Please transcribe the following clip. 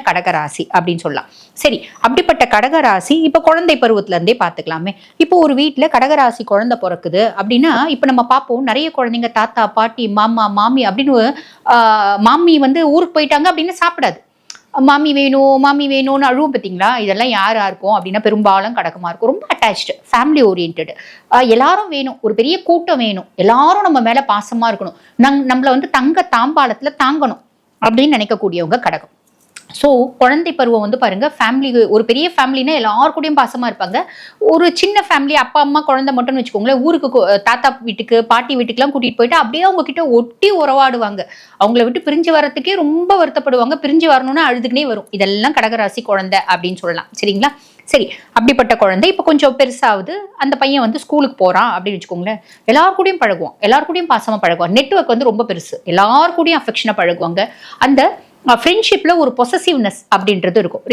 கடகராசி அப்படின்னு சொல்லலாம். சரி, அப்படிப்பட்ட கடகராசி இப்ப குழந்தை பருவத்துல இருந்தே பாத்துக்கலாமே. இப்போ ஒரு வீட்டுல கடகராசி குழந்தை பிறக்குது அப்படின்னா இப்ப நம்ம பார்ப்போம் நிறைய குழந்தைங்க தாத்தா பாட்டி மாமா மாமி அப்படின்னு மாமி வந்து ஊருக்கு போயிட்டாங்க அப்படின்னு சாப்பிடாது. மாமி வேணும் மாமி வேணும்னு அழுவும் பார்த்தீங்களா? இதெல்லாம் யாரா இருக்கும் அப்படின்னா பெரும்பாலும் கடகமா இருக்கும். ரொம்ப அட்டாச்டு, ஃபேமிலி ஓரியன்டட். எல்லாரும் வேணும், ஒரு பெரிய கூட்டம் வேணும், எல்லாரும் நம்ம மேல பாசமா இருக்கணும், நம்மள வந்து தங்க தாம்பாளத்துல தாங்கணும் அப்படின்னு நினைக்கக்கூடியவங்க கடகம். ஸோ குழந்தை பருவம் வந்து பாருங்க, ஃபேமிலி ஒரு பெரிய ஃபேமிலினா எல்லாரு கூடயும் பாசமா இருப்பாங்க. ஒரு சின்ன ஃபேமிலி அப்பா அம்மா குழந்தை மட்டும்னு வச்சுக்கோங்களேன், ஊருக்கு தாத்தா வீட்டுக்கு பாட்டி வீட்டுக்குலாம் கூட்டிட்டு போயிட்டு அப்படியே அவங்க கிட்ட ஒட்டி உறவாடுவாங்க. அவங்கள விட்டு பிரிஞ்சு வரதுக்கே ரொம்ப வருத்தப்படுவாங்க. பிரிஞ்சு வரணும்னா அழுதுகினே வரும். இதெல்லாம் கடகராசி குழந்தை அப்படின்னு சொல்லலாம். சரிங்களா? சரி, அப்படிப்பட்ட குழந்தை இப்ப கொஞ்சம் பெருசாவது, அந்த பையன் வந்து ஸ்கூலுக்கு போறான் அப்படின்னு வச்சுக்கோங்களேன், எல்லாரு கூடயும் பழகுவான், எல்லாரு கூடயும் பாசமா பழகுவான். நெட்வொர்க் வந்து ரொம்ப பெருசு, எல்லாரு கூடயும் அஃபெக்ஷனா பழகுவாங்க. அந்த ஃப்ரெண்ட்ஷிப்ல ஒரு பொசசிவ்னஸ் அப்படின்றது இருக்கும்.